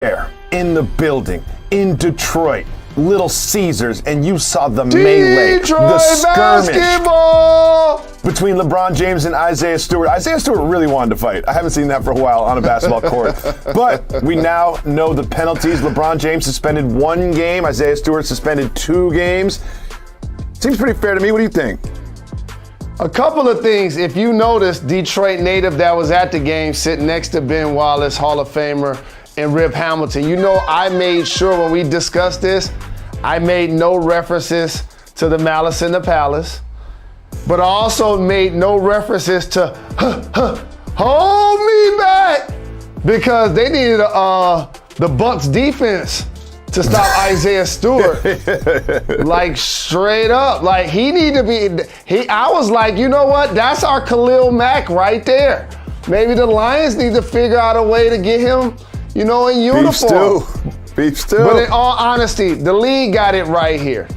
there in the building in Detroit, Little Caesars, and you saw the melee, the skirmish basketball between LeBron James and Isaiah Stewart. Isaiah Stewart really wanted to fight. I haven't seen that for a while on a basketball court. But we now know the penalties. LeBron James suspended 1 game. Isaiah Stewart suspended 2 games. Seems pretty fair to me. What do you think? A couple of things. If you notice, Detroit native that was at the game sitting next to Ben Wallace, Hall of Famer, and Rip Hamilton. You know, I made sure when we discussed this, I made no references to the Malice in the Palace, but I also made no references to hold me back, because they needed the Bucks defense to stop Isaiah Stewart. Like, straight up. Like, he needed to be, I was like, you know what? That's our Khalil Mack right there. Maybe the Lions need to figure out a way to get him, you know, in uniform. Beef stew. But in all honesty, the league got it right here.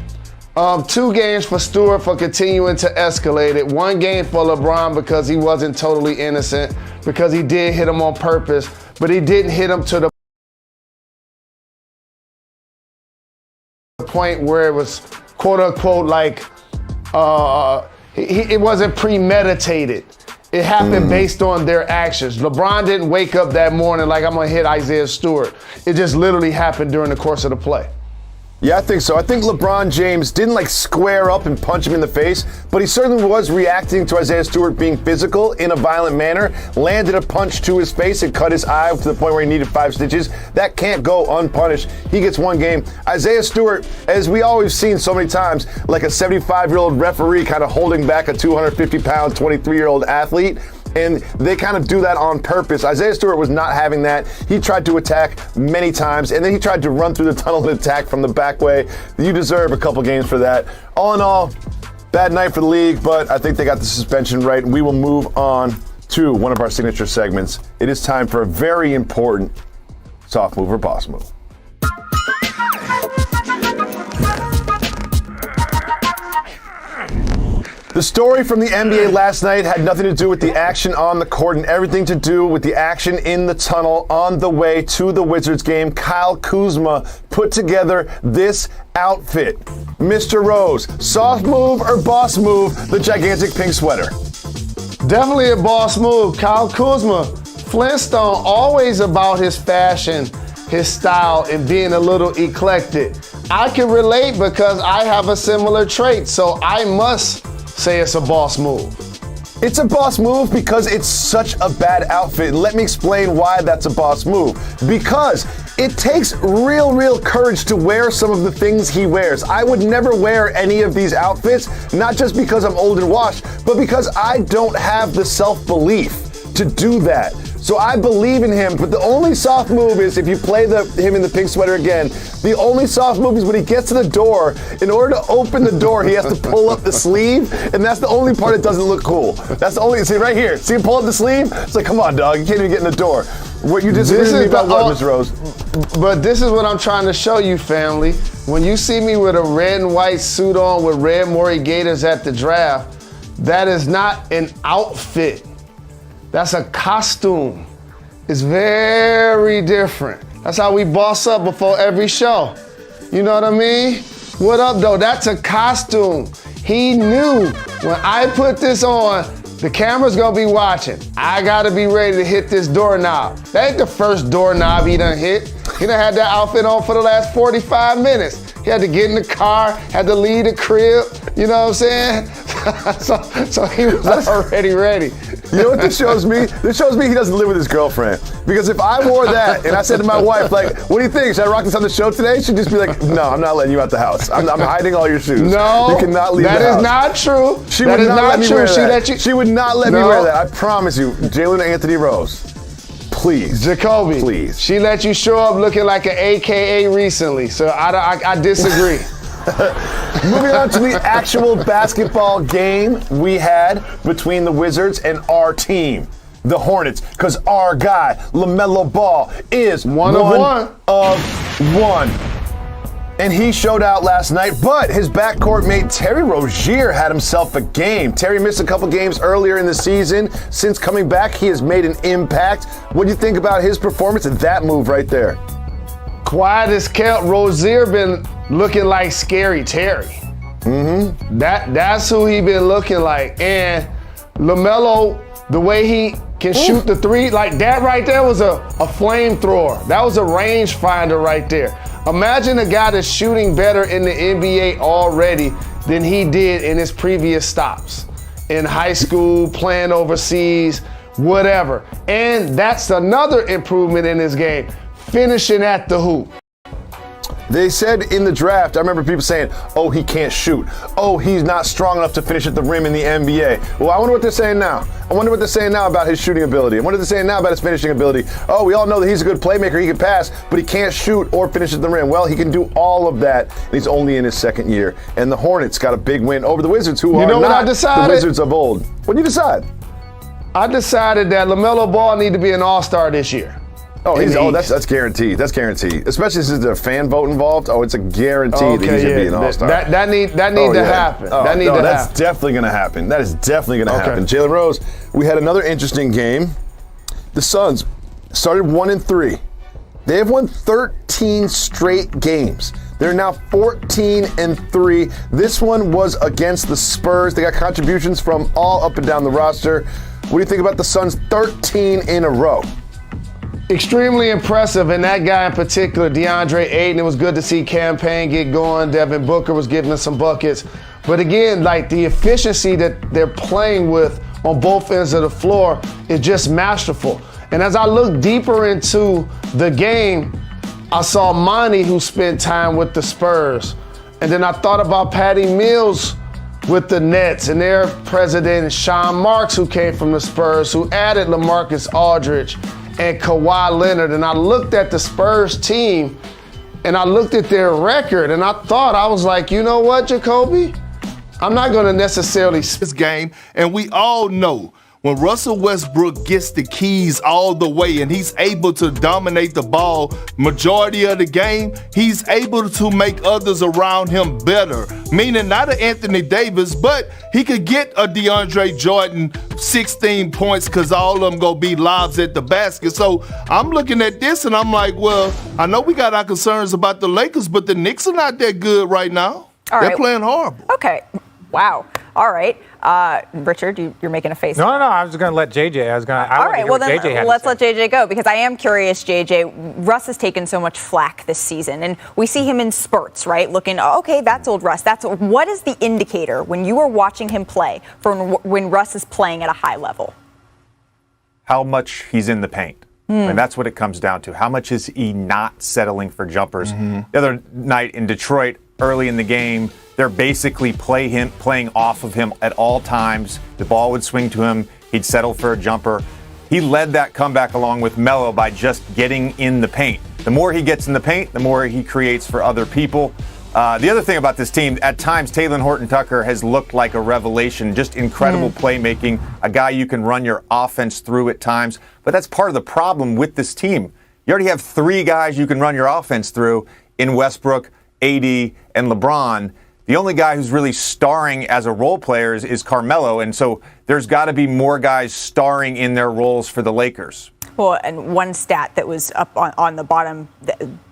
2 games for Stewart for continuing to escalate it. 1 game for LeBron because he wasn't totally innocent, because he did hit him on purpose, but he didn't hit him to the point where it was quote unquote like it wasn't premeditated. It happened based on their actions. LeBron didn't wake up that morning like, I'm gonna hit Isaiah Stewart. It just literally happened during the course of the play. Yeah, I think so. I think LeBron James didn't like square up and punch him in the face, but he certainly was reacting to Isaiah Stewart being physical in a violent manner, landed a punch to his face and cut his eye to the point where he needed 5 stitches. That can't go unpunished. He gets 1 game. Isaiah Stewart, as we always seen so many times, like a 75-year-old referee kind of holding back a 250-pound, 23-year-old athlete. And they kind of do that on purpose. Isaiah Stewart was not having that. He tried to attack many times, and then he tried to run through the tunnel and attack from the back way. You deserve a couple games for that. All in all, bad night for the league, but I think they got the suspension right. And we will move on to one of our signature segments. It is time for a very important soft move or boss move. The story from the NBA last night had nothing to do with the action on the court and everything to do with the action in the tunnel on the way to the Wizards game. Kyle Kuzma put together this outfit. Mr. Rose, soft move or boss move, the gigantic pink sweater? Definitely a boss move. Kyle Kuzma, Flintstone, always about his fashion, his style, and being a little eclectic. I can relate because I have a similar trait, so I must say it's a boss move. It's a boss move because it's such a bad outfit. Let me explain why that's a boss move. Because it takes real courage to wear some of the things he wears. I would never wear any of these outfits, not just because I'm old and washed, but because I don't have the self-belief to do that. So I believe in him, but the only soft move is if you play him in the pink sweater again, the only soft move is when he gets to the door. In order to open the door, he has to pull up the sleeve, and that's the only part that doesn't look cool. That's the only, see right here, see him pull up the sleeve? It's like, come on, dog, you can't even get in the door. What you disagree with me about what, Mr. Rose? But this is what I'm trying to show you, family. When you see me with a red and white suit on with red Maury Gators at the draft, that is not an outfit. That's a costume. It's very different. That's how we boss up before every show. You know what I mean? What up, though? That's a costume. He knew when I put this on, the camera's gonna be watching. I gotta be ready to hit this doorknob. That ain't the first doorknob he done hit. He done had that outfit on for the last 45 minutes. He had to get in the car, had to leave the crib, you know what I'm saying? so he was already ready. You know what this shows me? This shows me he doesn't live with his girlfriend. Because if I wore that and I said to my wife, like, what do you think? Should I rock this on the show today? She'd just be like, no, I'm not letting you out the house. I'm hiding all your shoes. No, you cannot leave the house. That is not true. She would not let me wear that. She would not let me No. wear that. I promise you. Jalen Anthony Rose. Please. Jacoby. Please. She let you show up looking like an AKA recently, so I disagree. Moving on to the actual basketball game we had between the Wizards and our team, the Hornets, because our guy, LaMelo Ball, is one of one. And he showed out last night, but his backcourt mate Terry Rozier had himself a game. Terry missed a couple games earlier in the season. Since coming back, he has made an impact. What do you think about his performance and that move right there? quiet as kept, Rozier been looking like Scary Terry. That's who he been looking like. And LaMelo, the way he can shoot the three, like that right there was a flamethrower. That was a rangefinder right there. Imagine a guy that's shooting better in the NBA already than he did in his previous stops. In high school, playing overseas, whatever. And that's another improvement in his game, finishing at the hoop. They said in the draft, I remember people saying, oh, he can't shoot. Oh, he's not strong enough to finish at the rim in the NBA. Well, I wonder what they're saying now. I wonder what they're saying now about his shooting ability. I wonder what they're saying now about his finishing ability. Oh, we all know that he's a good playmaker. He can pass, but he can't shoot or finish at the rim. Well, he can do all of that, and he's only in his second year. And the Hornets got a big win over the Wizards, who are not the Wizards of old. What did you decide? I decided that LaMelo Ball need to be an all-star this year. Oh, that's guaranteed. That's guaranteed. Especially since there's a fan vote involved. Oh, it's a guarantee that he's going to be an all-star. That need to happen. That's definitely going to happen. That is definitely going to happen. Jalen Rose, we had another interesting game. The Suns started 1-3. They have won 13 straight games. They're now 14-3. This one was against the Spurs. They got contributions from all up and down the roster. What do you think about the Suns 13 in a row? Extremely impressive, and that guy in particular, DeAndre Ayton, it was good to see campaign get going. Devin Booker was giving us some buckets. But again, like the efficiency that they're playing with on both ends of the floor is just masterful. And as I look deeper into the game, I saw Monty, who spent time with the Spurs. And then I thought about Patty Mills with the Nets and their president, Sean Marks, who came from the Spurs, who added LaMarcus Aldridge and Kawhi Leonard. And I looked at the Spurs team and I looked at their record and I was like, you know what, Jacoby? I'm not going to necessarily this game, and we all know when Russell Westbrook gets the keys all the way and he's able to dominate the ball majority of the game, he's able to make others around him better. Meaning not an Anthony Davis, but he could get a DeAndre Jordan 16 points because all of them gonna be lobs at the basket. So I'm looking at this and I'm like, well, I know we got our concerns about the Lakers, but the Knicks are not that good right now. They're playing horrible. Okay. Wow. All right. Richard, you're making a face. No. I was going to let JJ. All right. Well, then let's let JJ go because I am curious, JJ. Russ has taken so much flack this season, and we see him in spurts, right? Looking, okay, that's old Russ. What is the indicator when you are watching him play for when Russ is playing at a high level? How much he's in the paint. And that's what it comes down to. How much is he not settling for jumpers? The other night in Detroit, early in the game, they're basically playing off of him at all times. The ball would swing to him. He'd settle for a jumper. He led that comeback along with Melo by just getting in the paint. The more he gets in the paint, the more he creates for other people. The other thing about this team, at times, Talen Horton-Tucker has looked like a revelation, just incredible playmaking, a guy you can run your offense through at times. But that's part of the problem with this team. You already have three guys you can run your offense through in Westbrook, AD, and LeBron. The only guy who's really starring as a role player is Carmelo, and so there's got to be more guys starring in their roles for the Lakers. Well, and one stat that was up on the bottom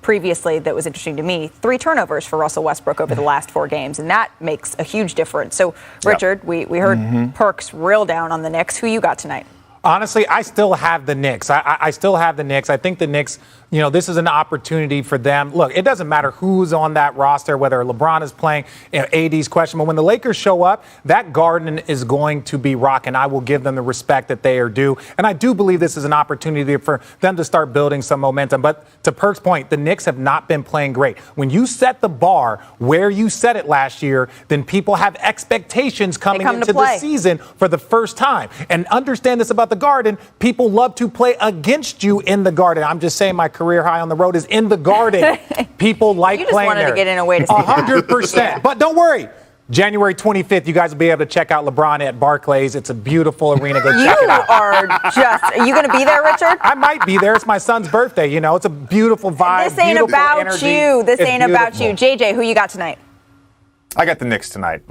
previously that was interesting to me, 3 turnovers for Russell Westbrook over the last 4 games, and that makes a huge difference. So, Richard, we heard Perks real down on the Knicks. Who you got tonight? Honestly, I still have the Knicks. I still have the Knicks. I think the Knicks, this is an opportunity for them. Look, it doesn't matter who's on that roster, whether LeBron is playing, AD's questionable. When the Lakers show up, that Garden is going to be rocking. I will give them the respect that they are due. And I do believe this is an opportunity for them to start building some momentum. But to Perk's point, the Knicks have not been playing great. When you set the bar where you set it last year, then people have expectations coming into the season for the first time. And understand this about the Garden, people love to play against you in the Garden. I'm just saying my career high on the road is in the Garden. People like playing there. You just wanted to get in a way to see 100%. But don't worry. January 25th, you guys will be able to check out LeBron at Barclays. It's a beautiful arena. Go check it out. Are you going to be there, Richard? I might be there. It's my son's birthday. It's a beautiful vibe. This ain't about you. This ain't about you. JJ, who you got tonight? I got the Knicks tonight.